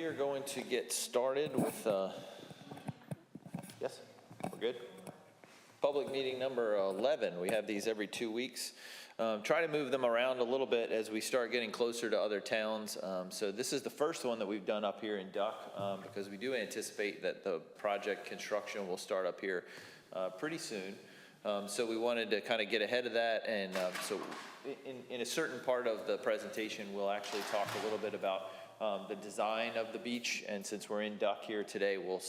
are going to get started with, yes, we're good? Public meeting number 11. We have these every 2 weeks. Try to move them around a little bit as we start getting closer to other towns. So this is the first one that we've done up here in Duck because we do anticipate that the project construction will start up here pretty soon. So we wanted to kind of get ahead of that, and so in a certain part of the presentation, we'll actually talk a little bit about the design of the beach, and since we're in Duck here today, we'll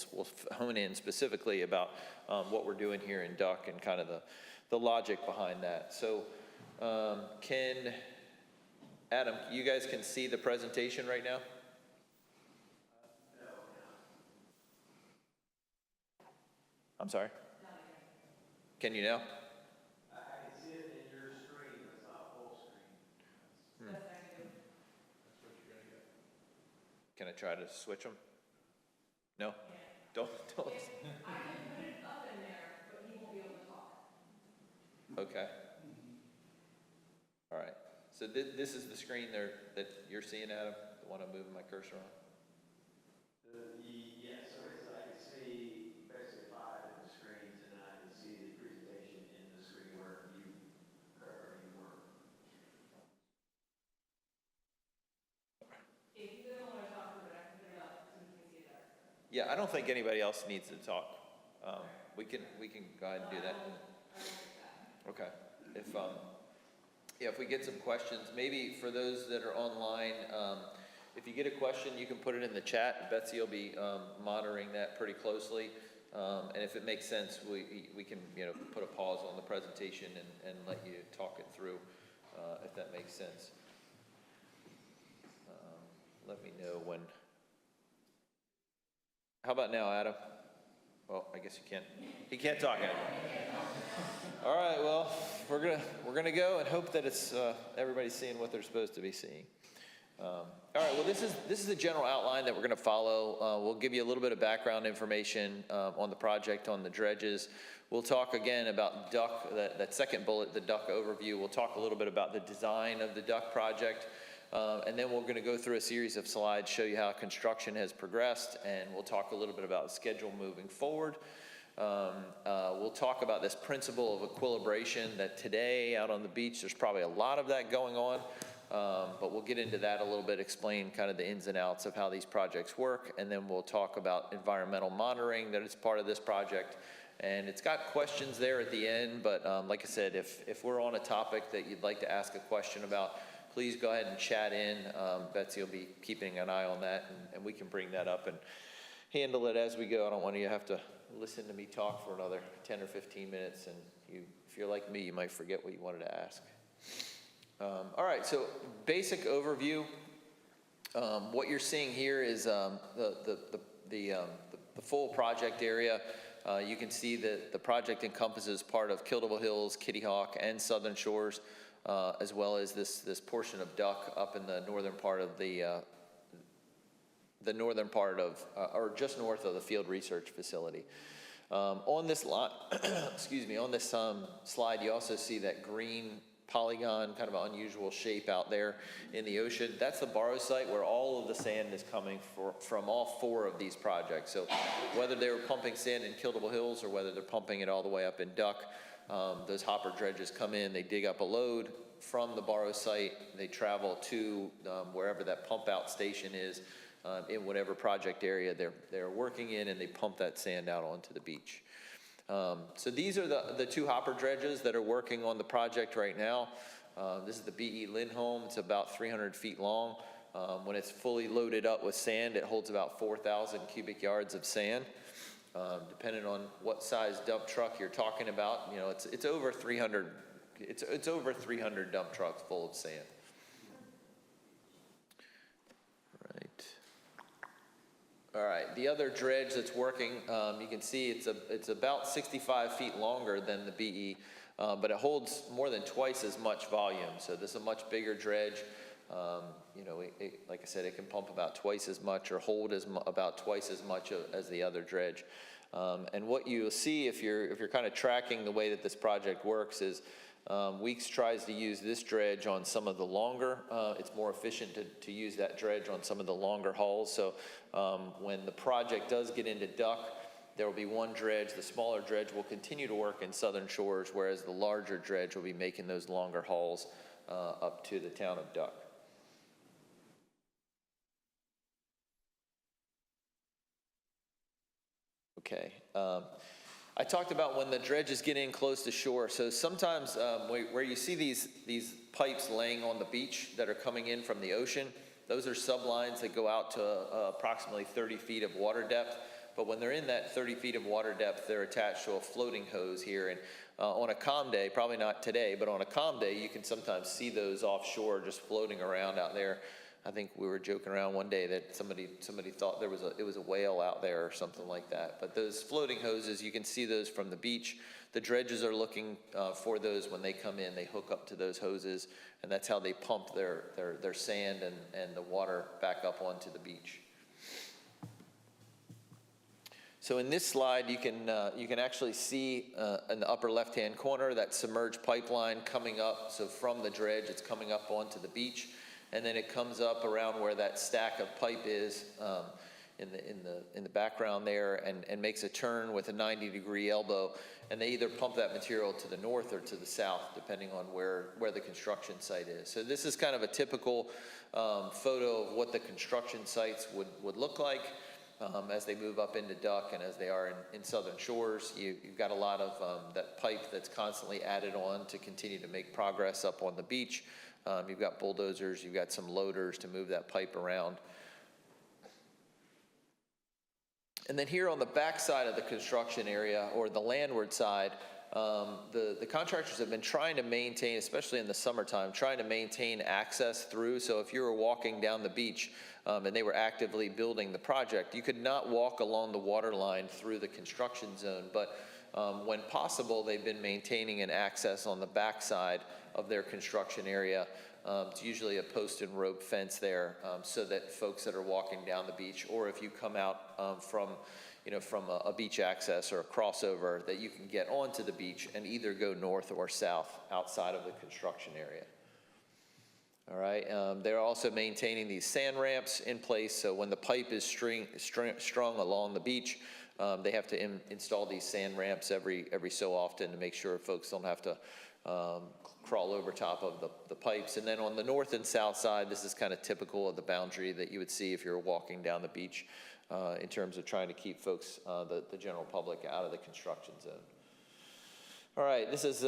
hone in specifically about what we're doing here in Duck and kind of the logic behind that. So Adam, you guys can see the presentation right now? No. I'm sorry? Can you now? I can see it in your screen, but it's not full screen. That's what you're going to get. Can I try to switch them? No? Yeah. Don't. I can put it up in there, but he won't be able to talk. Okay. All right. So this is the screen there that you're seeing, Adam, the one I'm moving my cursor on? Yes, so I can see basically 5 of the screens, and I can see the presentation in the screen where you were. If you don't want to talk about it, I can put it up so you can see it better. Yeah, I don't think anybody else needs to talk. We can go ahead and do that. Okay. If we get some questions, maybe for those that are online, if you get a question, you can put it in the chat. Betsy will be monitoring that pretty closely. And if it makes sense, we can put a pause on the presentation and let you talk it through, if that makes sense. Let me know when. How about now, Adam? Well, I guess you can't. He can't talk anymore. All right. Well, we're gonna go and hope that it's everybody's seeing what they're supposed to be seeing. All right. Well, this is the general outline that we're gonna follow. We'll give you a little bit of background information on the project, on the dredges. We'll talk again about Duck. That second bullet, the Duck overview. We'll talk a little bit about the design of the Duck project. And then we're going to go through a series of slides, show you how construction has progressed, and we'll talk a little bit about the schedule moving forward. We'll talk about this principle of equilibration that today out on the beach, there's probably a lot of that going on, but we'll get into that a little bit, explain kind of the ins and outs of how these projects work, and then we'll talk about environmental monitoring that is part of this project. And it's got questions there at the end, but like I said, if we're on a topic that you'd like to ask a question about, please go ahead and chat in. Betsy will be keeping an eye on that, and we can bring that up and handle it as we go. I don't want you to have to listen to me talk for another 10 or 15 minutes, and if you're like me, you might forget what you wanted to ask. All right, so basic overview. What you're seeing here is the full project area. You can see that the project encompasses part of Kildable Hills, Kitty Hawk, and Southern Shores. As well as this portion of Duck up in the northern part of or just north of the field research facility. On this on this slide, you also see that green polygon, kind of an unusual shape out there in the ocean. That's the borrow site where all of the sand is coming from all 4 of these projects. So whether they were pumping sand in Kildable Hills or whether they're pumping it all the way up in Duck, those hopper dredges come in, they dig up a load from the borrow site, they travel to wherever that pump out station is in whatever project area they're working in, and they pump that sand out onto the beach. So these are the 2 hopper dredges that are working on the project right now. This is the B.E. Lindholm. It's about 300 feet long. When it's fully loaded up with sand, it holds about 4,000 cubic yards of sand. Depending on what size dump truck you're talking about, it's over 300. It's over 300 dump trucks full of sand. All right. The other dredge that's working, you can see it's about 65 feet longer than the BE, but it holds more than twice as much volume. So this is a much bigger dredge. Like I said, it can pump about twice as much or hold about twice as much as the other dredge. And what you'll see if you're kind of tracking the way that this project works is Weeks tries to use this dredge on some of the longer, it's more efficient to use that dredge on some of the longer hauls. So when the project does get into Duck, there will be one dredge. The smaller dredge will continue to work in Southern Shores, whereas the larger dredge will be making those longer hauls up to the town of Duck. Okay. I talked about when the dredge is getting close to shore. So sometimes where you see these pipes laying on the beach that are coming in from the ocean, those are sublines that go out to approximately 30 feet of water depth. But when they're in that 30 feet of water depth, they're attached to a floating hose here. And on a calm day, probably not today, but on a calm day, you can sometimes see those offshore just floating around out there. I think we were joking around one day that somebody thought it was a whale out there or something like that. But those floating hoses, you can see those from the beach. The dredges are looking for those when they come in. They hook up to those hoses, and that's how they pump their sand and the water back up onto the beach. So in this slide, you can actually see in the upper left-hand corner that submerged pipeline coming up. So from the dredge, it's coming up onto the beach. And then it comes up around where that stack of pipe is in the background there and makes a turn with a 90-degree elbow. And they either pump that material to the north or to the south, depending on where the construction site is. So this is kind of a typical photo of what the construction sites would look like as they move up into Duck and as they are in Southern Shores. You've got a lot of that pipe that's constantly added on to continue to make progress up on the beach. You've got bulldozers, you've got some loaders to move that pipe around. And then here on the back side of the construction area, or the landward side, the contractors have been trying to maintain, especially in the summertime, trying to maintain access through. So if you were walking down the beach and they were actively building the project, you could not walk along the water line through the construction zone. But when possible, they've been maintaining an access on the back side of their construction area. It's usually a post and rope fence there, so that folks that are walking down the beach, or if you come out from a beach access or a crossover, that you can get onto the beach and either go north or south outside of the construction area. All right. They're also maintaining these sand ramps in place, so when the pipe is strung along the beach, they have to install these sand ramps every so often to make sure folks don't have to crawl over top of the pipes. And then on the north and south side, this is kind of typical of the boundary that you would see if you're walking down the beach in terms of trying to keep folks, the general public, out of the construction zone. All right, this is,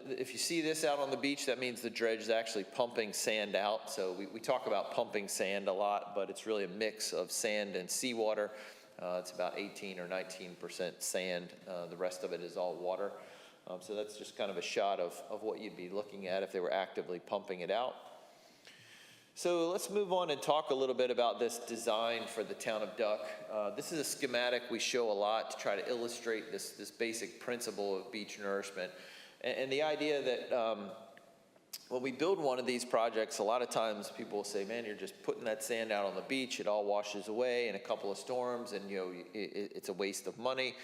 if you see this out on the beach, that means the dredge is actually pumping sand out. So we talk about pumping sand a lot, but it's really a mix of sand and seawater. It's about 18 or 19% sand. The rest of it is all water. So that's just kind of a shot of what you'd be looking at if they were actively pumping it out. So let's move on and talk a little bit about this design for the town of Duck. This is a schematic we show a lot to try to illustrate this basic principle of beach nourishment. And the idea that when we build one of these projects, a lot of times people will say, man, you're just putting that sand out on the beach, it all washes away in a couple of storms, and it's a waste of money.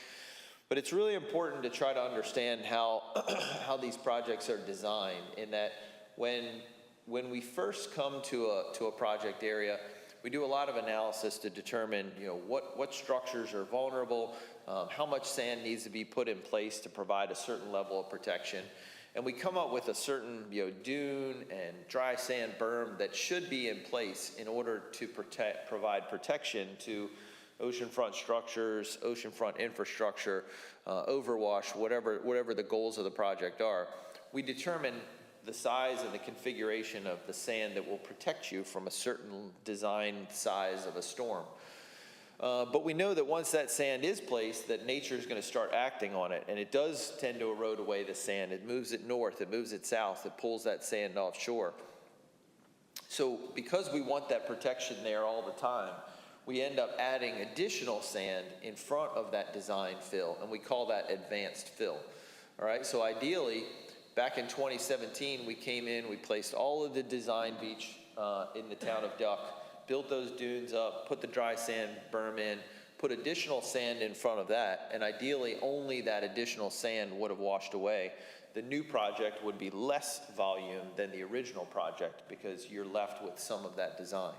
But it's really important to try to understand how these projects are designed, in that when we first come to a project area, we do a lot of analysis to determine what structures are vulnerable, how much sand needs to be put in place to provide a certain level of protection. And we come up with a certain dune and dry sand berm that should be in place in order to provide protection to oceanfront structures, oceanfront infrastructure, overwash, whatever the goals of the project are. We determine the size and the configuration of the sand that will protect you from a certain design size of a storm. But we know that once that sand is placed, that nature is going to start acting on it, and it does tend to erode away the sand. It moves it north, it moves it south, it pulls that sand offshore. So because we want that protection there all the time, we end up adding additional sand in front of that design fill, and we call that advanced fill. All right, so ideally, back in 2017, we came in, we placed all of the design beach in the town of Duck, built those dunes up, put the dry sand berm in, put additional sand in front of that, and ideally only that additional sand would have washed away The new project would be less volume than the original project because you're left with some of that design.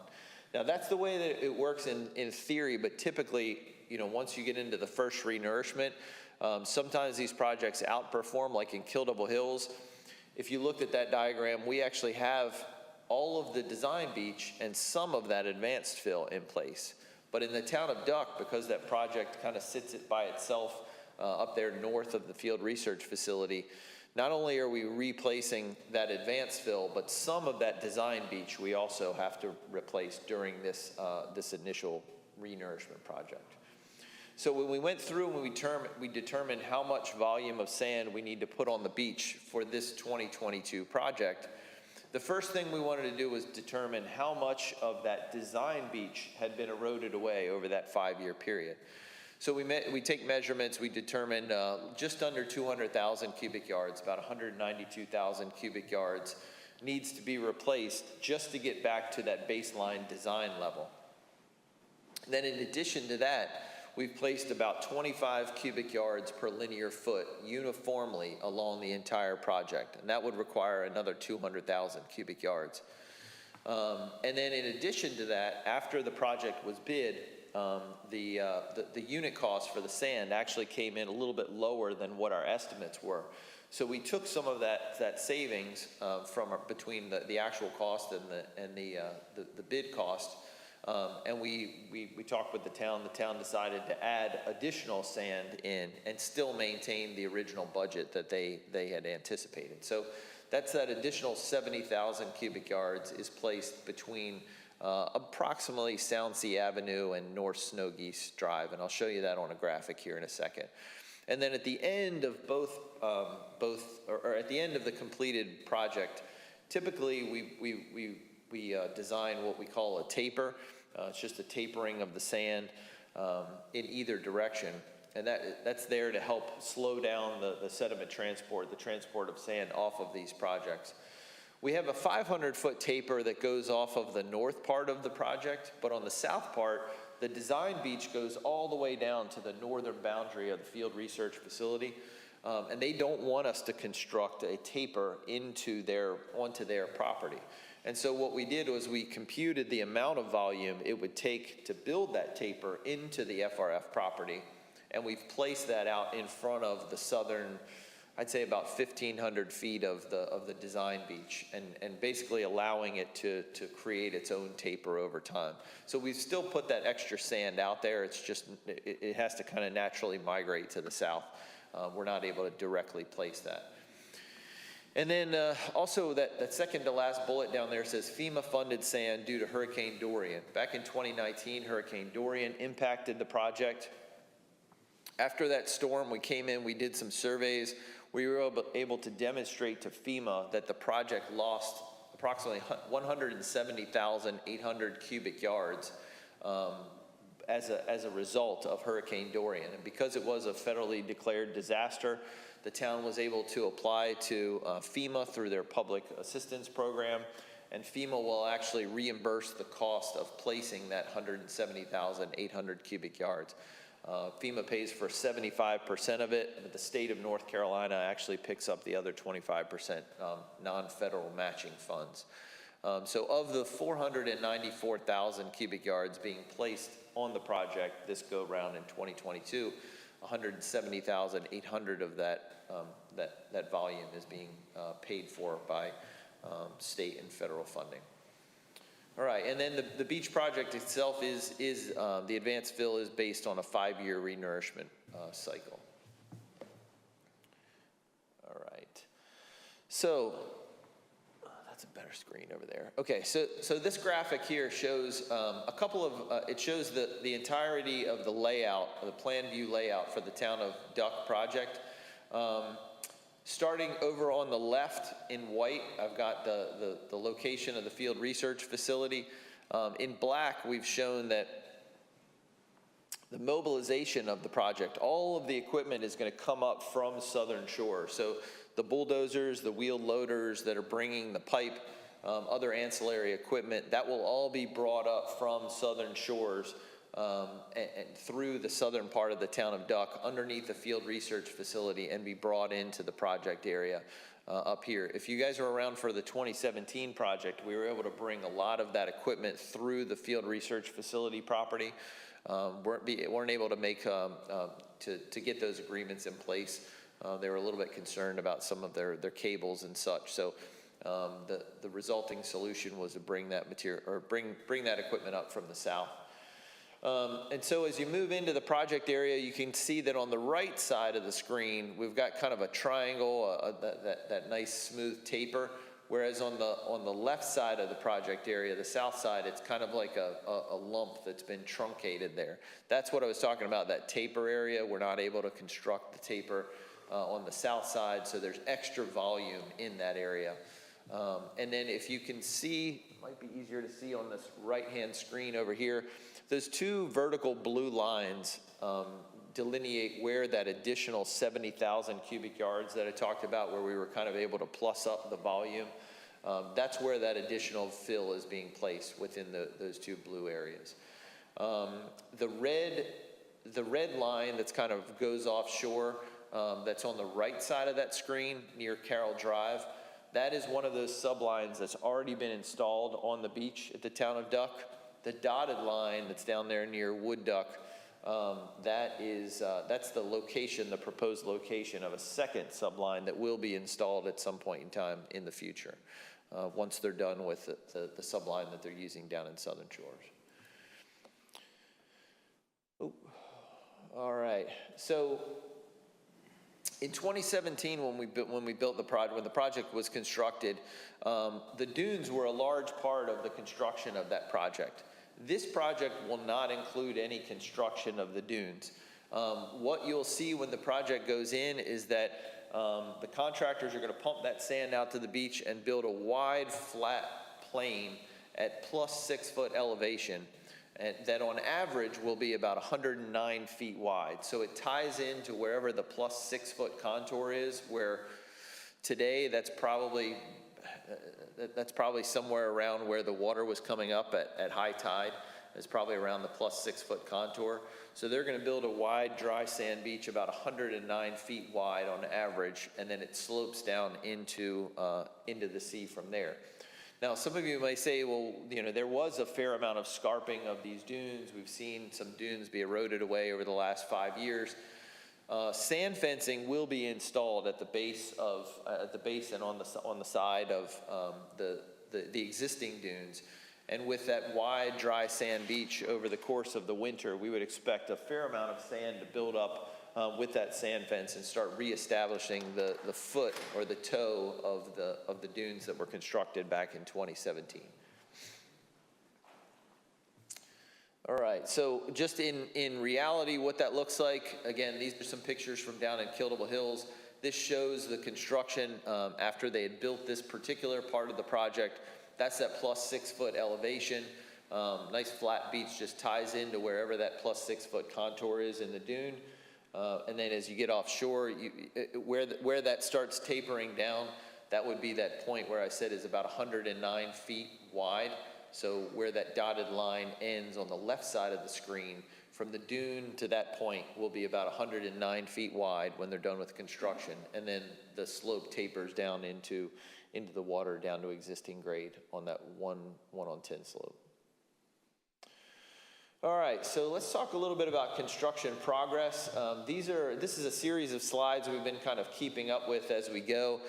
Now, that's the way that it works in theory, but typically, once you get into the first renourishment, sometimes these projects outperform, like in Kill Double Hills. If you looked at that diagram, we actually have all of the design beach and some of that advanced fill in place. But in the town of Duck, because that project kind of sits it by itself up there north of the field research facility, not only are we replacing that advanced fill, but some of that design beach we also have to replace during this initial renourishment project. So when we went through and we determined how much volume of sand we need to put on the beach for this 2022 project, the first thing we wanted to do was determine how much of that design beach had been eroded away over that 5-year period. So we take measurements, we determined just under 200,000 cubic yards, about 192,000 cubic yards needs to be replaced just to get back to that baseline design level. Then in addition to that, we've placed about 25 cubic yards per linear foot uniformly along the entire project, and that would require another 200,000 cubic yards. And then in addition to that, after the project was bid, the unit cost for the sand actually came in a little bit lower than what our estimates were. So we took some of that savings between the actual cost and the bid cost, and we talked with the town. The town decided to add additional sand in and still maintain the original budget that they had anticipated. So that's that additional 70,000 cubic yards is placed between approximately Soundsea Avenue and North Snow Geese Drive, and I'll show you that on a graphic here in a second. And then at the end of at the end of the completed project, typically we design what we call a taper. It's just a tapering of the sand in either direction, and that's there to help slow down the sediment transport, the transport of sand off of these projects. We have a 500-foot taper that goes off of the north part of the project, but on the south part, the design beach goes all the way down to the northern boundary of the field research facility, and they don't want us to construct a taper onto their property. And so what we did was we computed the amount of volume it would take to build that taper into the FRF property, and we've placed that out in front of the southern, I'd say about 1,500 feet of the design beach, and basically allowing it to create its own taper over time. So we've still put that extra sand out there. It's just, it has to kind of naturally migrate to the south. We're not able to directly place that. And then also that second to last bullet down there says FEMA funded sand due to Hurricane Dorian. Back in 2019, Hurricane Dorian impacted the project. After that storm, we came in, we did some surveys. We were able to demonstrate to FEMA that the project lost approximately 170,800 cubic yards as a result of Hurricane Dorian. And because it was a federally declared disaster, the town was able to apply to FEMA through their public assistance program, and FEMA will actually reimburse the cost of placing that 170,800 cubic yards. FEMA pays for 75% of it, but the state of North Carolina actually picks up the other 25% non-federal matching funds. So of the 494,000 cubic yards being placed on the project this go round in 2022, 170,800 of that volume is being paid for by state and federal funding. All right, and then the beach project itself is the advanced fill is based on a 5-year renourishment cycle. All right, so that's a better screen over there. Okay, so this graphic here shows a couple of, it shows the entirety of the layout, the plan view layout for the Town of Duck project. Starting over on the left in white, I've got the location of the field research facility. In black, we've shown that the mobilization of the project, all of the equipment is going to come up from Southern Shore. So the bulldozers, the wheeled loaders that are bringing the pipe, other ancillary equipment, that will all be brought up from Southern Shores and through the southern part of the town of Duck, underneath the field research facility, and be brought into the project area up here. If you guys were around for the 2017 project, we were able to bring a lot of that equipment through the field research facility property. Weren't able to make to get those agreements in place. They were a little bit concerned about some of their cables and such. So the resulting solution was to bring that material, or bring that equipment up from the south. And so as you move into the project area, you can see that on the right side of the screen, we've got kind of a triangle, that nice smooth taper. Whereas on the left side of the project area, the south side, it's kind of like a lump that's been truncated there. That's what I was talking about, that taper area. We're not able to construct the taper on the south side, so there's extra volume in that area. And then if you can see, it might be easier to see on this right-hand screen over here, those two vertical blue lines delineate where that additional 70,000 cubic yards that I talked about, where we were kind of able to plus up the volume. That's where that additional fill is being placed within those two blue areas. The red line that's kind of goes offshore, that's on the right side of that screen near Carroll Drive, that is one of those sublines that's already been installed on the beach at the town of Duck. The dotted line that's down there near Wood Duck, that's the location, the proposed location of a second subline that will be installed at some point in time in the future, once they're done with the subline that they're using down in Southern Shores. Oh, all right. So in 2017, when we built the project, when the project was constructed, the dunes were a large part of the construction of that project. This project will not include any construction of the dunes. What you'll see when the project goes in is that the contractors are going to pump that sand out to the beach and build a wide, flat plane at plus 6 foot elevation, and that on average will be about 109 feet wide. So it ties into wherever the plus 6 foot contour is, where today that's probably somewhere around where the water was coming up at high tide. It's probably around the plus 6 foot contour. So they're going to build a wide, dry sand beach about 109 feet wide on average, and then it slopes down into the sea from there. Now, some of you may say, well, there was a fair amount of scarping of these dunes. We've seen some dunes be eroded away over the last 5 years. Sand fencing will be installed at the base and on the side of the existing dunes. And with that wide, dry sand beach over the course of the winter, we would expect a fair amount of sand to build up with that sand fence and start reestablishing the foot or the toe of the dunes that were constructed back in 2017. All right, so just in reality, what that looks like, again, these are some pictures from down in Kildable Hills. This shows the construction after they had built this particular part of the project. That's that plus 6 foot elevation. Nice flat beach, just ties into wherever that plus 6 foot contour is in the dune. And then as you get offshore, where that starts tapering down, that would be that point where I said is about 109 feet wide. So where that dotted line ends on the left side of the screen, from the dune to that point will be about 109 feet wide when they're done with construction. And then the slope tapers down into the water down to existing grade on that 1 on 10 slope. All right, so let's talk a little bit about construction progress. This is a series of slides we've been kind of keeping up with as we go.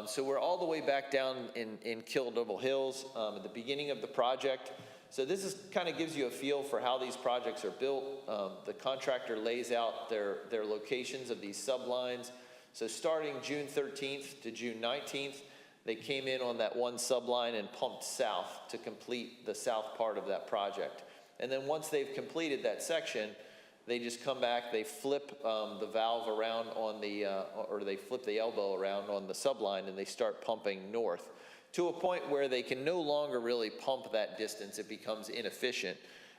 So we're all the way back down in Kildable Hills at the beginning of the project. So this kind of gives you a feel for how these projects are built. The contractor lays out their locations of these sublines. So starting June 13th to June 19th, they came in on that one subline and pumped south to complete the south part of that project. And then once they've completed that section, they just come back, they flip the valve around on or they flip the elbow around on the subline, and they start pumping north to a point where they can no longer really pump that distance. It becomes inefficient.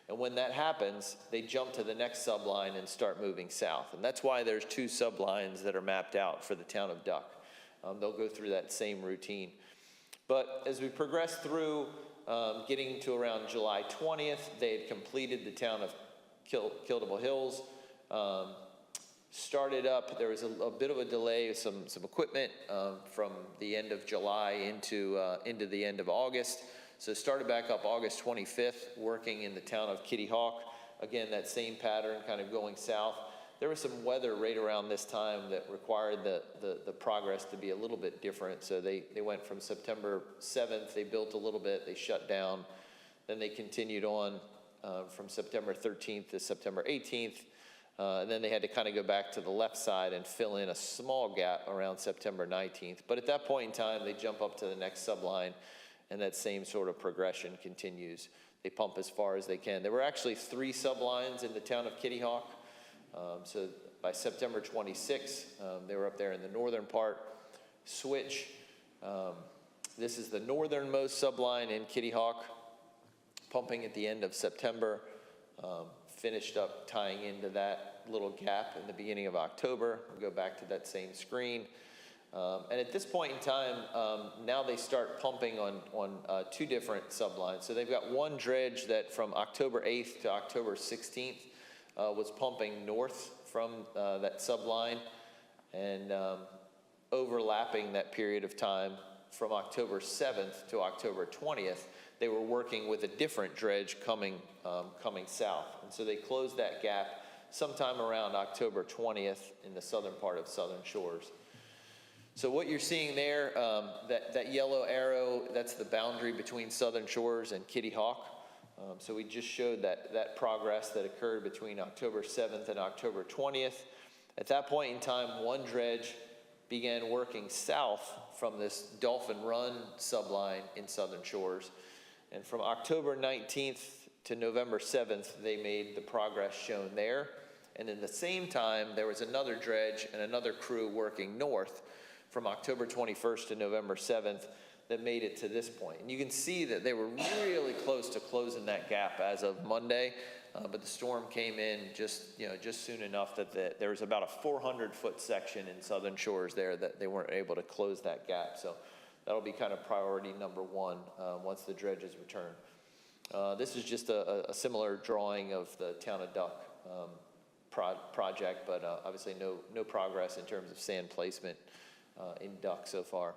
And when that happens, they jump to the next subline and start moving south. And that's why there's 2 sublines that are mapped out for the town of Duck. They'll go through that same routine. But as we progress through, getting to around July 20th, they had completed the town of Kildable Hills. Started up, there was a bit of a delay, some equipment from the end of July into the end of August. So started back up August 25th, working in the town of Kitty Hawk. Again, that same pattern, kind of going south. There was some weather right around this time that required the progress to be a little bit different. So they went from September 7th, they built a little bit, they shut down. Then they continued on from September 13th to September 18th. And then they had to kind of go back to the left side and fill in a small gap around September 19th. But at that point in time, they jump up to the next subline, and that same sort of progression continues. They pump as far as they can. There were actually 3 sublines in the town of Kitty Hawk. So by September 26th, they were up there in the northern part. Switch. This is the northernmost subline in Kitty Hawk, pumping at the end of September. Finished up tying into that little gap in the beginning of October. We'll go back to that same screen. And at this point in time, now they start pumping on 2 different sublines. So they've got one dredge that from October 8th to October 16th was pumping north from that subline, and overlapping that period of time from October 7th to October 20th, they were working with a different dredge coming south. And so they closed that gap sometime around October 20th in the southern part of Southern Shores. So what you're seeing there, that yellow arrow, that's the boundary between Southern Shores and Kitty Hawk. So we just showed that progress that occurred between October 7th and October 20th. At that point in time, one dredge began working south from this Dolphin Run subline in Southern Shores. And from October 19th to November 7th, they made the progress shown there. And in the same time, there was another dredge and another crew working north from October 21st to November 7th that made it to this point. And you can see that they were really close to closing that gap as of Monday, but the storm came in just soon enough that there was about a 400-foot section in Southern Shores there that they weren't able to close that gap. So that'll be kind of priority number 1 once the dredges return. This is just a similar drawing of the Town of Duck project, but obviously no progress in terms of sand placement in Duck so far.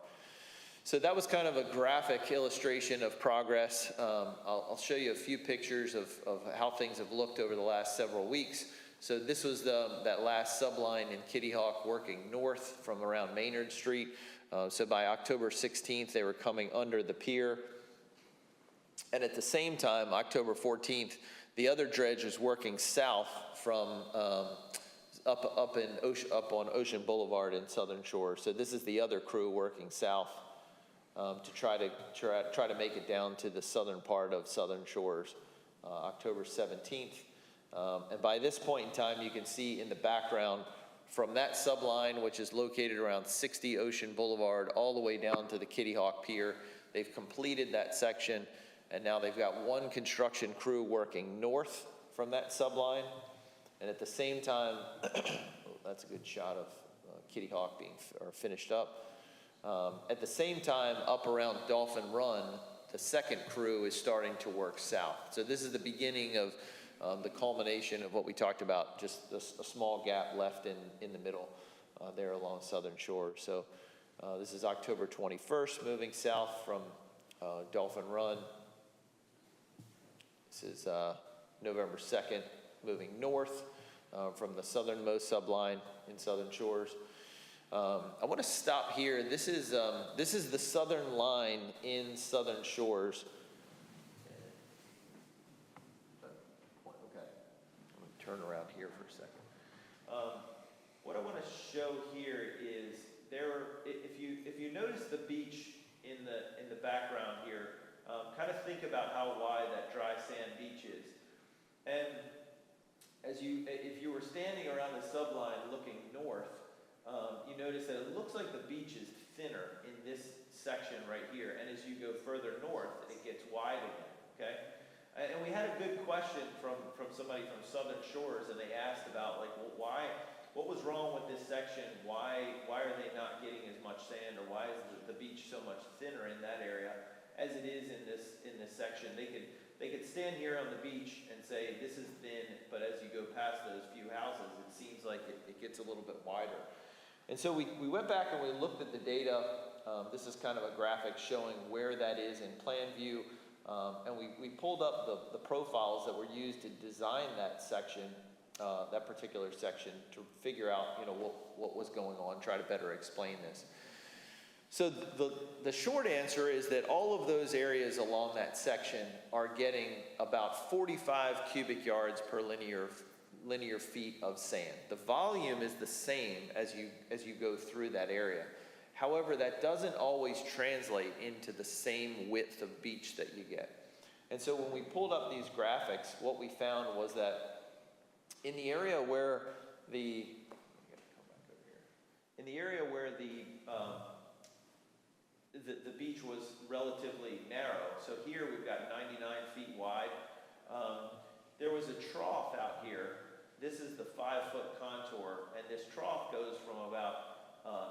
So that was kind of a graphic illustration of progress. I'll show you a few pictures of how things have looked over the last several weeks. So this was that last subline in Kitty Hawk working north from around Maynard Street. So by October 16th, they were coming under the pier. And at the same time, October 14th, the other dredge was working south from up on Ocean Boulevard in Southern Shore. So this is the other crew working south to try to make it down to the southern part of Southern Shores, October 17th. And by this point in time, you can see in the background from that subline, which is located around 60 Ocean Boulevard, all the way down to the Kitty Hawk Pier. They've completed that section, and now they've got one construction crew working north from that subline. And at the same time, that's a good shot of Kitty Hawk being finished up. At the same time, up around Dolphin Run, the second crew is starting to work south. So this is the beginning of the culmination of what we talked about, just a small gap left in the middle there along Southern Shore. So this is October 21st, moving south from Dolphin Run. This is November 2nd, moving north from the southernmost subline in Southern Shores. I want to stop here. This is the southern line in Southern Shores. Okay, I'm going to turn around here for a second. What I want to show here is if you notice the beach in the background here, kind of think about how wide that dry sand beach is. And if you were standing around the subline looking north, you notice that it looks like the beach is thinner in this section right here. And as you go further north, it gets wide again, okay? And we had a good question from somebody from Southern Shores, and they asked about, like, well, what was wrong with this section? Why are they not getting as much sand, or why is the beach so much thinner in that area as it is in this section? They they could stand here on the beach and say, this is thin, but as you go past those few houses, it seems like it gets a little bit wider. And so we went back and we looked at the data. This is kind of a graphic showing where that is in plan view. And we pulled up the profiles that were used to design that section, that particular section, to figure out, what was going on, try to better explain this. So the short answer is that all of those areas along that section are getting about 45 cubic yards per linear feet of sand. The volume is the same as you go through that area. However, that doesn't always translate into the same width of beach that you get. And so when we pulled up these graphics, what we found was that in the area where the beach was relatively narrow, so here we've got 99 feet wide, there was a trough out here. This is the 5-foot contour, and this trough goes from about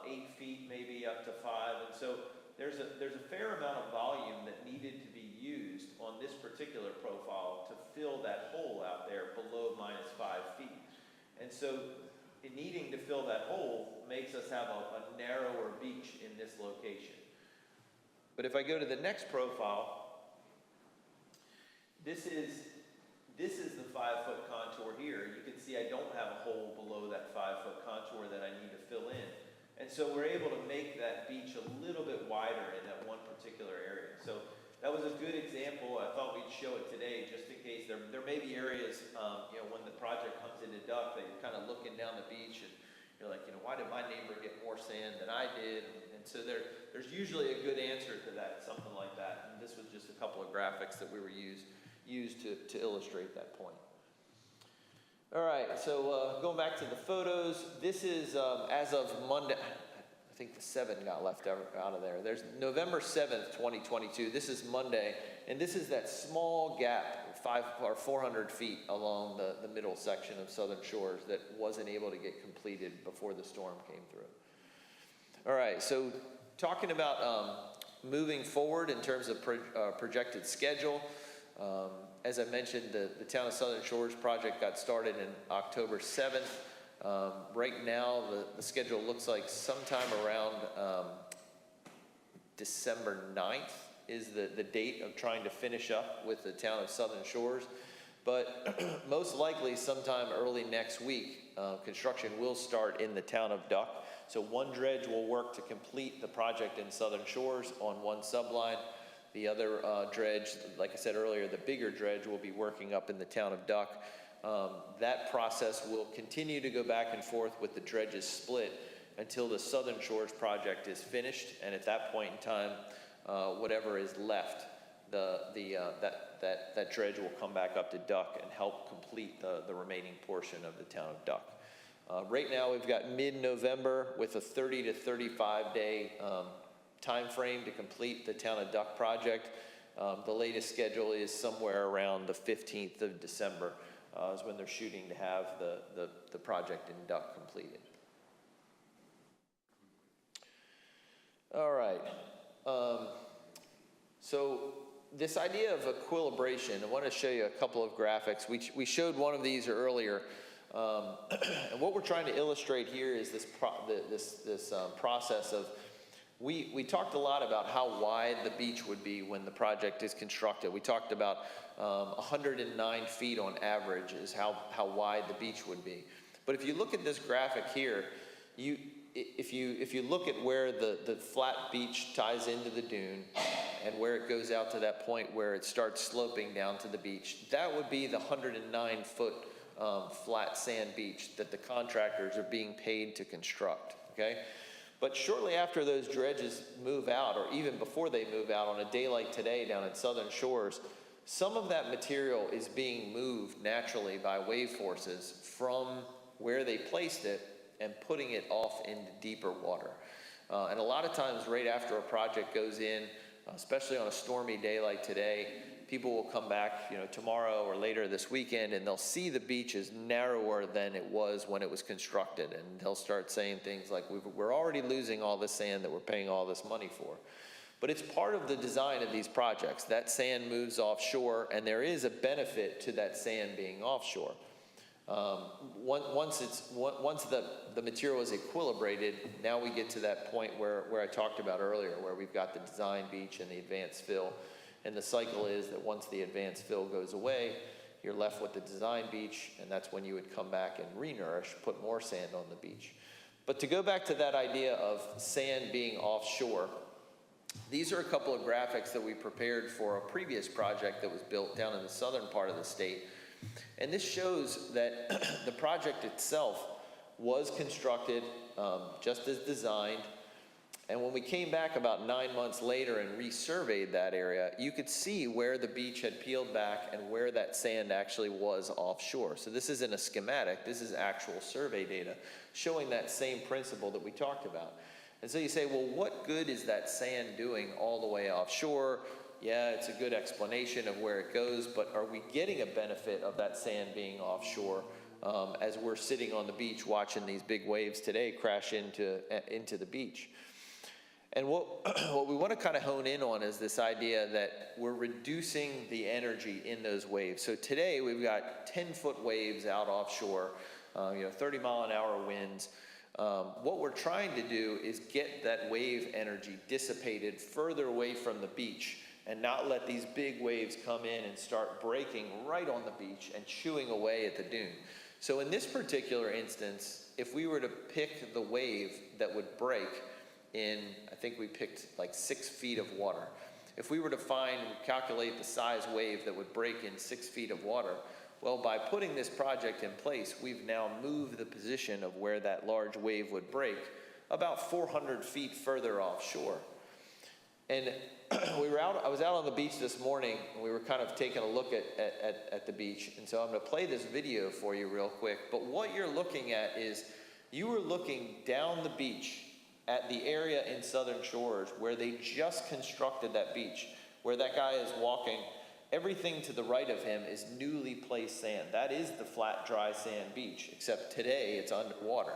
8 feet maybe up to 5, and so there's a fair amount of volume that needed to be used on this particular profile to fill that hole out there below -5 feet. And so needing to fill that hole makes us have a narrower beach in this location. But if I go to the next profile, this is the 5-foot contour here. You can see I don't have a hole below that 5-foot contour that I need to fill in. And so we're able to make that beach a little bit wider in that one particular area. So that was a good example. I thought we'd show it today just in case there may be areas, when the project comes into Duck, that you're kind of looking down the beach and you're like, why did my neighbor get more sand than I did? And so there's usually a good answer to that, something like that. And this was just a couple of graphics that we were used to illustrate that point. All right, so going back to the photos, this is as of Monday. I think the 7 got left out of there. There's November 7th, 2022. This is Monday, and this is that small gap, 400 feet along the middle section of Southern Shores that wasn't able to get completed before the storm came through. All right, so talking about moving forward in terms of projected schedule. As I mentioned, the Town of Southern Shores project got started in October 7th. Right now, the schedule looks like sometime around December 9th is the date of trying to finish up with the Town of Southern Shores. But most likely sometime early next week, construction will start in the Town of Duck. So one dredge will work to complete the project in Southern Shores on one subline. The other dredge, like I said earlier, the bigger dredge will be working up in the Town of Duck. That process will continue to go back and forth with the dredges split until the Southern Shores project is finished, and at that point in time, whatever is left, that dredge will come back up to Duck and help complete the remaining portion of the Town of Duck. Right now, we've got mid-November with a 30 to 35 day time frame to complete the Town of Duck project. The latest schedule is somewhere around the 15th of December is when they're shooting to have the project in Duck completed. All right. So this idea of equilibration, I want to show you a couple of graphics. We showed one of these earlier. And what we're trying to illustrate here is this process of we talked a lot about how wide the beach would be when the project is constructed. We talked about 109 feet on average is how wide the beach would be. But if you look at this graphic here, if you look at where the flat beach ties into the dune and where it goes out to that point where it starts sloping down to the beach, that would be the 109-foot flat sand beach that the contractors are being paid to construct, okay? But shortly after those dredges move out, or even before they move out, on a day like today down at Southern Shores, some of that material is being moved naturally by wave forces from where they placed it and putting it off into deeper water. And a lot of times right after a project goes in, especially on a stormy day like today, people will come back, tomorrow or later this weekend, and they'll see the beach is narrower than it was when it was constructed, and they'll start saying things like, we're already losing all this sand that we're paying all this money for. But it's part of the design of these projects. That sand moves offshore, and there is a benefit to that sand being offshore. Once the material is equilibrated, now we get to that point where I talked about earlier, where we've got the design beach and the advanced fill. And the cycle is that once the advanced fill goes away, you're left with the design beach, and that's when you would come back and re-nourish, put more sand on the beach. But to go back to that idea of sand being offshore, these are a couple of graphics that we prepared for a previous project that was built down in the southern part of the state. And this shows that the project itself was constructed just as designed. And when we came back about 9 months later and resurveyed that area, you could see where the beach had peeled back and where that sand actually was offshore. So this isn't a schematic, this is actual survey data showing that same principle that we talked about. And so you say, well, what good is that sand doing all the way offshore? Yeah, it's a good explanation of where it goes, but are we getting a benefit of that sand being offshore as we're sitting on the beach watching these big waves today crash into the beach? And what we want to kind of hone in on is this idea that we're reducing the energy in those waves. So today we've got 10-foot waves out offshore, 30-mile-an-hour winds. What we're trying to do is get that wave energy dissipated further away from the beach and not let these big waves come in and start breaking right on the beach and chewing away at the dune. So in this particular instance, if we were to pick the wave that would break in, I think we picked like 6 feet of water. If we were to calculate the size wave that would break in 6 feet of water, well, by putting this project in place, we've now moved the position of where that large wave would break about 400 feet further offshore. And I was out on the beach this morning, and we were kind of taking a look at the beach. And so I'm going to play this video for you real quick. But what you're looking at is you are looking down the beach at the area in Southern Shores where they just constructed that beach, where that guy is walking. Everything to the right of him is newly placed sand. That is the flat, dry sand beach, except today it's underwater.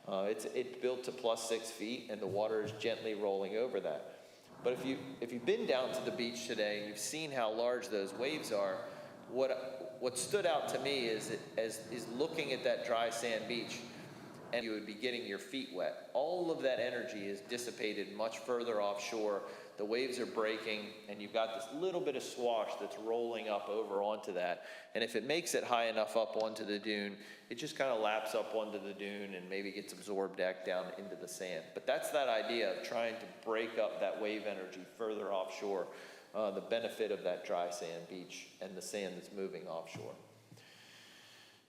It's built to plus 6 feet, and the water is gently rolling over that. But if you've been down to the beach today and you've seen how large those waves are, what stood out to me is looking at that dry sand beach, and you would be getting your feet wet. All of that energy is dissipated much further offshore. The waves are breaking, and you've got this little bit of swash that's rolling up over onto that. And if it makes it high enough up onto the dune, it just kind of laps up onto the dune and maybe gets absorbed back down into the sand. But that's that idea of trying to break up that wave energy further offshore, the benefit of that dry sand beach and the sand that's moving offshore.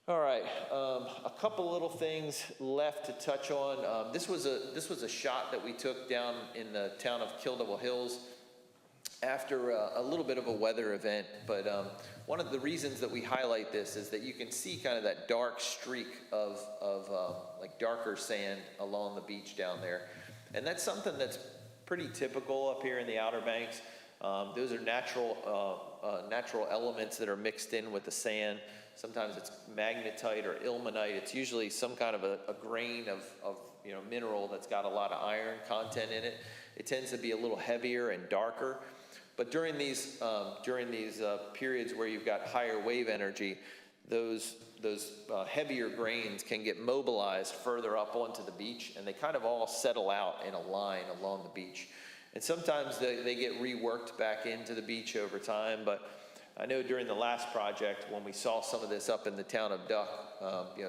All right, a couple little things left to touch on. This was a shot that we took down in the town of Kildare Hills after a little bit of a weather event. But one of the reasons that we highlight this is that you can see kind of that dark streak of like darker sand along the beach down there, and that's something that's pretty typical up here in the Outer Banks. Those are natural elements that are mixed in with the sand. Sometimes it's magnetite or ilmenite. It's usually some kind of a grain of mineral that's got a lot of iron content in it. It tends to be a little heavier and darker. But during these periods where you've got higher wave energy, those heavier grains can get mobilized further up onto the beach, and they kind of all settle out in a line along the beach. And sometimes they get reworked back into the beach over time, but I know during the last project when we saw some of this up in the town of Duck,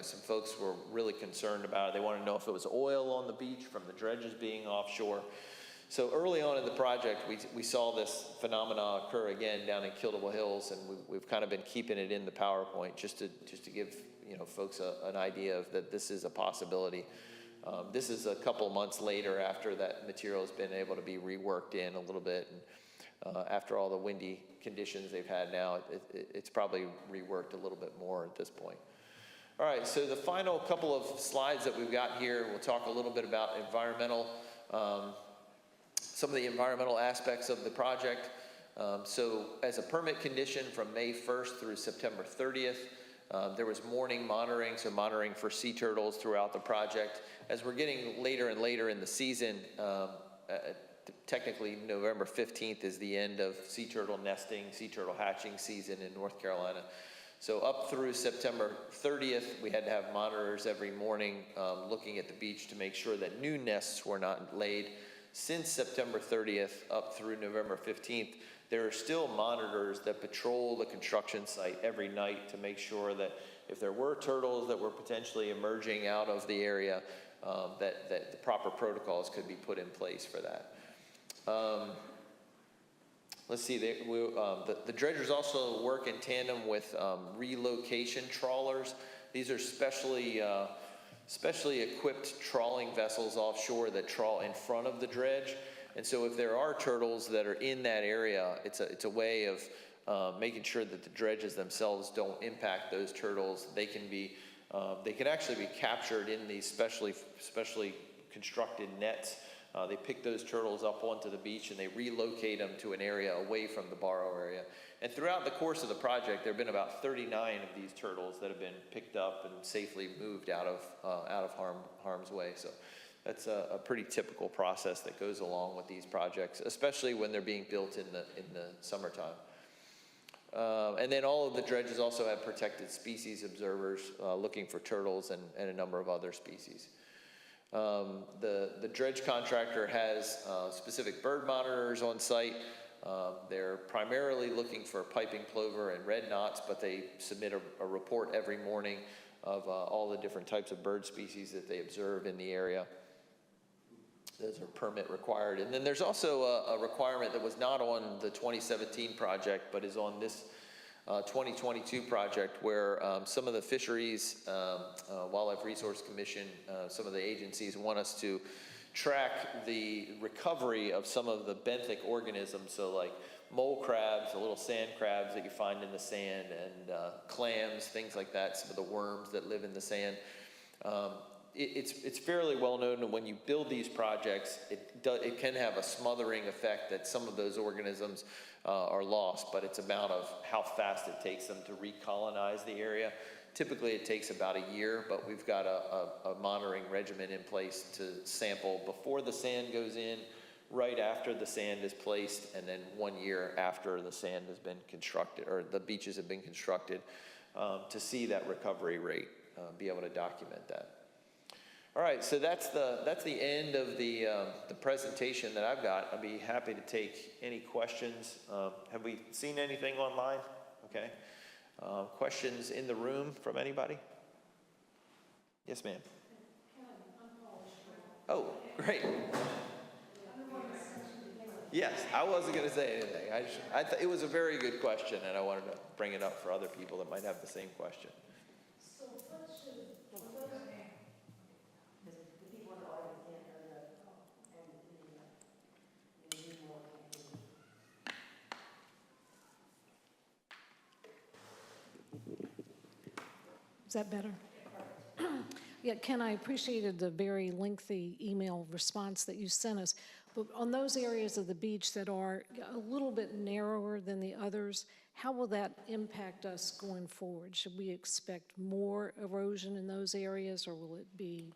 some folks were really concerned about it. They wanted to know if it was oil on the beach from the dredges being offshore. So early on in the project, we saw this phenomena occur again down in Kildare Hills, and we've kind of been keeping it in the PowerPoint just to give folks an idea of that this is a possibility. This is a couple months later after that material has been able to be reworked in a little bit, and after all the windy conditions they've had now, it's probably reworked a little bit more at this point. All right, so the final couple of slides that we've got here, we'll talk a little bit about some of the environmental aspects of the project. So as a permit condition from May 1st through September 30th, there was morning monitoring, so monitoring for sea turtles throughout the project. As we're getting later and later in the season, technically November 15th is the end of sea turtle nesting, sea turtle hatching season in North Carolina. So up through September 30th, we had to have monitors every morning looking at the beach to make sure that new nests were not laid. Since September 30th up through November 15th, there are still monitors that patrol the construction site every night to make sure that if there were turtles that were potentially emerging out of the area, that the proper protocols could be put in place for that. Let's see, the dredgers also work in tandem with relocation trawlers. These are specially equipped trawling vessels offshore that trawl in front of the dredge. And so if there are turtles that are in that area, it's a way of making sure that the dredges themselves don't impact those turtles. They can actually be captured in these specially constructed nets. They pick those turtles up onto the beach and they relocate them to an area away from the borrow area. And throughout the course of the project, there have been about 39 of these turtles that have been picked up and safely moved out of harm's way. So that's a pretty typical process that goes along with these projects, especially when they're being built in the summertime. And then all of the dredges also have protected species observers looking for turtles and a number of other species. The dredge contractor has specific bird monitors on site. They're primarily looking for piping plover and red knots, but they submit a report every morning of all the different types of bird species that they observe in the area. Those are permit required. And then there's also a requirement that was not on the 2017 project, but is on this 2022 project, where some of the fisheries, Wildlife Resource Commission, some of the agencies want us to track the recovery of some of the benthic organisms, so like mole crabs, the little sand crabs that you find in the sand, and clams, things like that, some of the worms that live in the sand. It's fairly well known that when you build these projects, it can have a smothering effect that some of those organisms are lost, but it's about how fast it takes them to recolonize the area. Typically it takes about a year, but we've got a monitoring regimen in place to sample before the sand goes in, right after the sand is placed, and then 1 year after the sand has been constructed, or the beaches have been constructed, to see that recovery rate, be able to document that. All right, so that's the end of the presentation that I've got. I'd be happy to take any questions. Have we seen anything online? Okay. Questions in the room from anybody? Yes, ma'am. Oh, great. Yes, I wasn't going to say anything. It was a very good question, and I wanted to bring it up for other people that might have the same question. Is that better? Yeah, Ken, I appreciated the very lengthy email response that you sent us. But on those areas of the beach that are a little bit narrower than the others, how will that impact us going forward? Should we expect more erosion in those areas, or will it be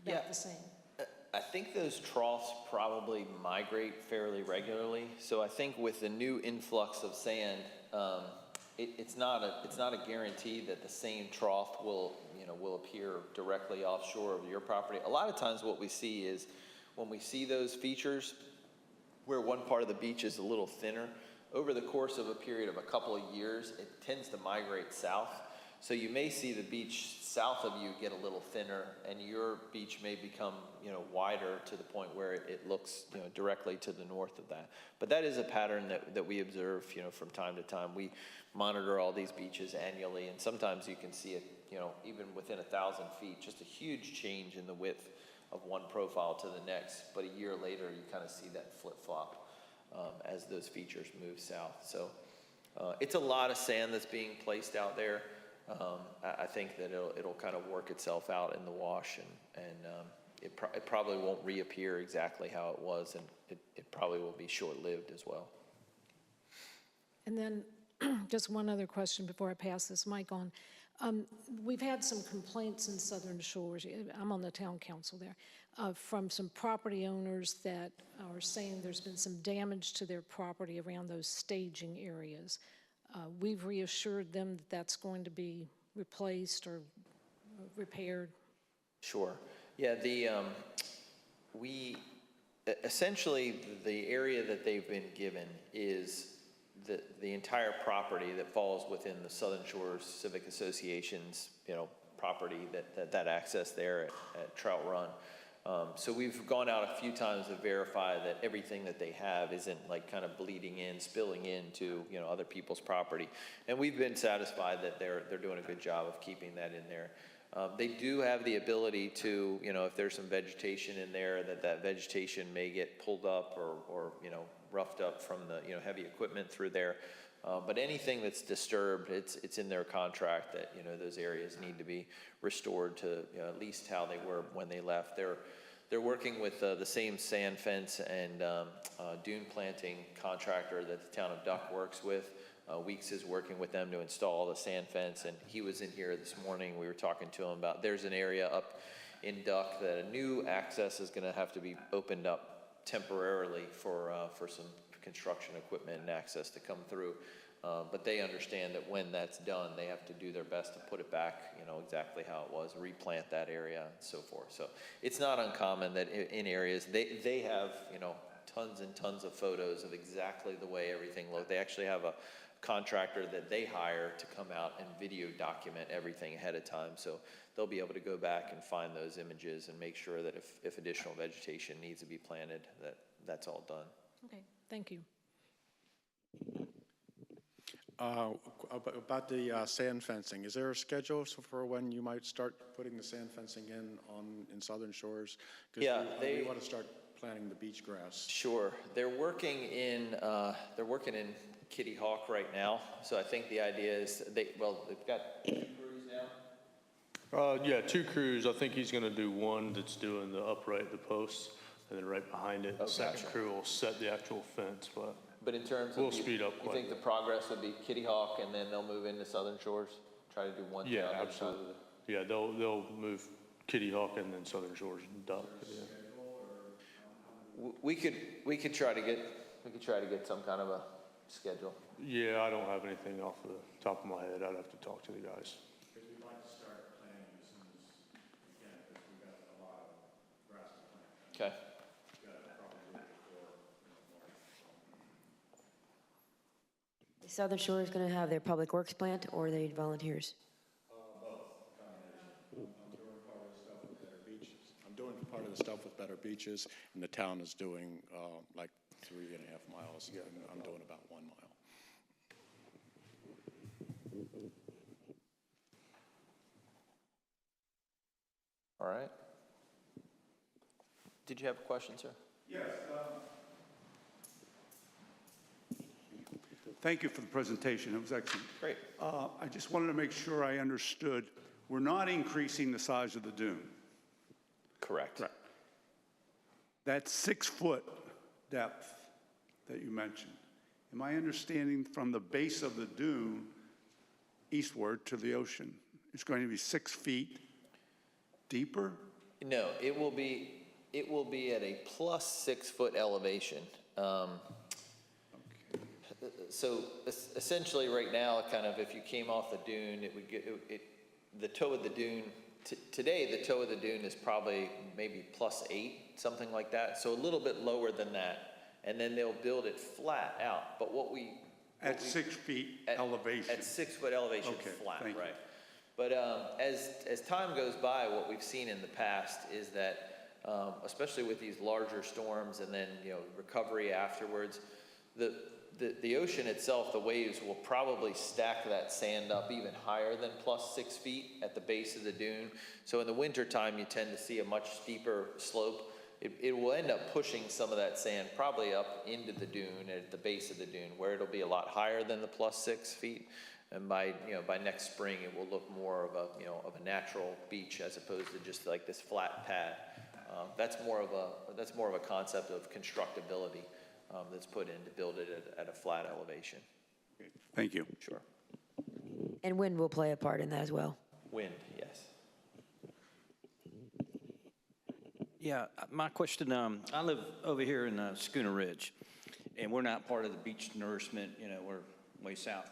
about the same? I think those troughs probably migrate fairly regularly. So I think with the new influx of sand, it's not a guarantee that the same trough will appear directly offshore of your property. A lot of times what we see is when we see those features where one part of the beach is a little thinner, over the course of a period of a couple of years, it tends to migrate south. So you may see the beach south of you get a little thinner, and your beach may become, wider to the point where it looks, directly to the north of that. But that is a pattern that we observe, from time to time. We monitor all these beaches annually, and sometimes you can see it, even within 1,000 feet, just a huge change in the width of one profile to the next. But a year later, you kind of see that flip-flop as those features move south. So it's a lot of sand that's being placed out there. I think that it'll kind of work itself out in the wash, and it probably won't reappear exactly how it was, and it probably will be short-lived as well. And then just one other question before I pass this mic on. We've had some complaints in Southern Shores, I'm on the town council there, from some property owners that are saying there's been some damage to their property around those staging areas. We've reassured them that that's going to be replaced or repaired. Sure. Yeah, essentially, the area that they've been given is the entire property that falls within the Southern Shores Civic Association's, property that access there at Trout Run. So we've gone out a few times to verify that everything that they have isn't like kind of bleeding in, spilling into, other people's property. And we've been satisfied that they're doing a good job of keeping that in there. They do have the ability to, if there's some vegetation in there, that vegetation may get pulled up or roughed up from the, heavy equipment through there. But anything that's disturbed, it's in their contract that, those areas need to be restored to at least how they were when they left. They're working with the same sand fence and dune planting contractor that the town of Duck works with. Weeks is working with them to install the sand fence, and he was in here this morning. We were talking to him about there's an area up in Duck that a new access is going to have to be opened up temporarily for some construction equipment and access to come through. But they understand that when that's done, they have to do their best to put it back, exactly how it was, replant that area and so forth. So it's not uncommon that in areas, they have, tons and tons of photos of exactly the way everything looked. They actually have a contractor that they hire to come out and video document everything ahead of time. So they'll be able to go back and find those images and make sure that if additional vegetation needs to be planted, that's all done. Okay, thank you. About the sand fencing, is there a schedule for when you might start putting the sand fencing in Southern Shores? Yeah, we want to start planting the beach grass. Sure, they're working in Kitty Hawk right now. So I think the idea is they've got 2 crews now. Yeah, 2 crews. I think he's going to do one that's doing the upright, the posts, and then right behind it, the second crew will set the actual fence. But in terms of, we'll speed up you think the progress would be Kitty Hawk and then they'll move into Southern Shores? Try to do one Yeah, job. absolutely. Yeah, they'll move Kitty Hawk and then Southern Shores and Duck. Yeah. We could try to get some kind of a schedule. Yeah, I don't have anything off the top of my head. I'd have to talk to the guys. Because we'd like to start planting as soon as we can, because we've got a lot of grass to plant. Okay. We've got to probably do it before March. Southern Shore is going to have their public works plant, or they need volunteers? Both, combination. I'm doing part of the stuff with Better Beaches. I'm doing part of the stuff with Better Beaches, and the town is doing like 3.5 miles, and I'm doing about 1 mile. All right. Did you have a question, sir? Yes. Thank you for the presentation. It was excellent. Great. I just wanted to make sure I understood. We're not increasing the size of the dune. Correct. Correct. That 6-foot depth that you mentioned, am I understanding from the base of the dune eastward to the ocean, it's going to be 6 feet deeper? No, it will be at a plus 6 foot elevation. So essentially right now, kind of if you came off the dune, it would get the toe of the dune. Today, the toe of the dune is probably maybe plus 8, something like that. So a little bit lower than that. And then they'll build it flat out. But At 6 feet elevation? At 6 foot elevation, Okay, flat, thank you. right. But as time goes by, what we've seen in the past is that, especially with these larger storms and then, recovery afterwards, the ocean itself, the waves will probably stack that sand up even higher than plus 6 feet at the base of the dune. So in the wintertime, you tend to see a much steeper slope. It will end up pushing some of that sand probably up into the dune at the base of the dune, where it'll be a lot higher than the plus 6 feet. And by next spring, it will look more of a natural beach as opposed to just like this flat pad. That's more of a concept of constructability that's put in to build it at a flat elevation. Okay, thank you. Sure. And wind will play a part in that as well. Wind, yes. Yeah, my question, I live over here in Schooner Ridge, and we're not part of the Beach Nourishment, we're way south.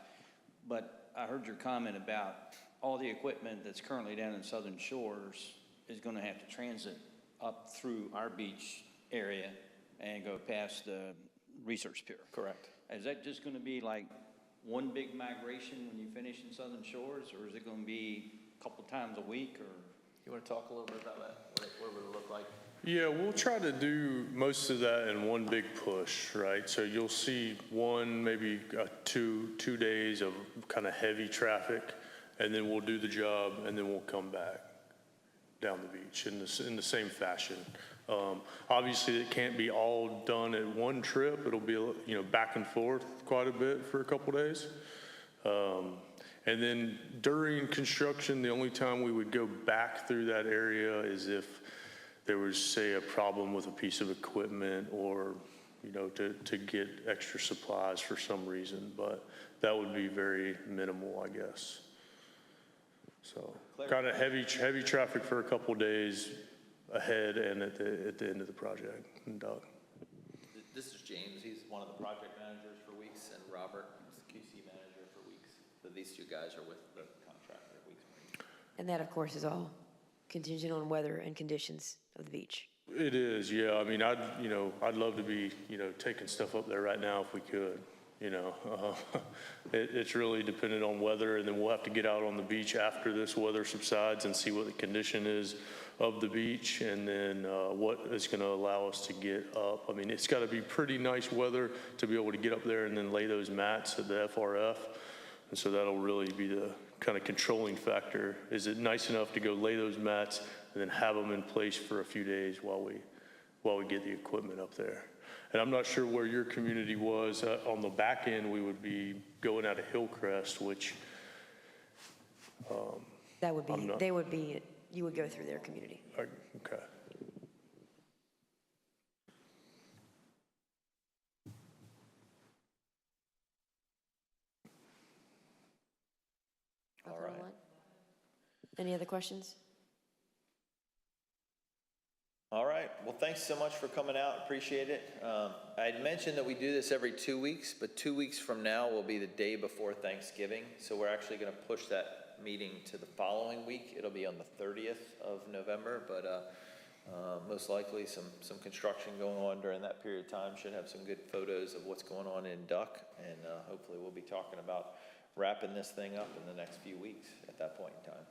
But I heard your comment about all the equipment that's currently down in Southern Shores is going to have to transit up through our beach area and go past the research pier. Correct. Is that just going to be like one big migration when you finish in Southern Shores, or is it going to be a couple times a week, or? You want to talk a little bit about that? What would it look like? Yeah, we'll try to do most of that in one big push, right? So you'll see maybe two days of kind of heavy traffic, and then we'll do the job, and then we'll come back down the beach in the same fashion. Obviously, it can't be all done at one trip. It'll be back and forth quite a bit for a couple days. And then during construction, the only time we would go back through that area is if there was, say, a problem with a piece of equipment or, to get extra supplies for some reason. But that would be very minimal, I guess. So kind of heavy traffic for a couple days ahead and at the end of the project. And Doug. This is James. He's one of the project managers for Weeks, and Robert is the QC manager for Weeks. So these two guys are with the contractor at Weeks. And that, of course, is all contingent on weather and conditions of the beach. It is, yeah. I mean, I'd love to be, taking stuff up there right now if we could. It's really dependent on weather, and then we'll have to get out on the beach after this weather subsides and see what the condition is of the beach, and then what is going to allow us to get up. I mean, it's got to be pretty nice weather to be able to get up there and then lay those mats at the FRF, and so that'll really be the kind of controlling factor. Is it nice enough to go lay those mats and then have them in place for a few days while we get the equipment up there? And I'm not sure where your community was. On the back end, we would be going out of Hillcrest, which That would be, you would go through their community. okay. All right. Any other questions? All right. Well, thanks so much for coming out. Appreciate it. I had mentioned that we do this every 2 weeks, but 2 weeks from now will be the day before Thanksgiving. So we're actually going to push that meeting to the following week. It'll be on the 30th of November, but most likely some construction going on during that period of time. Should have some good photos of what's going on in Duck, and hopefully we'll be talking about wrapping this thing up in the next few weeks at that point in time.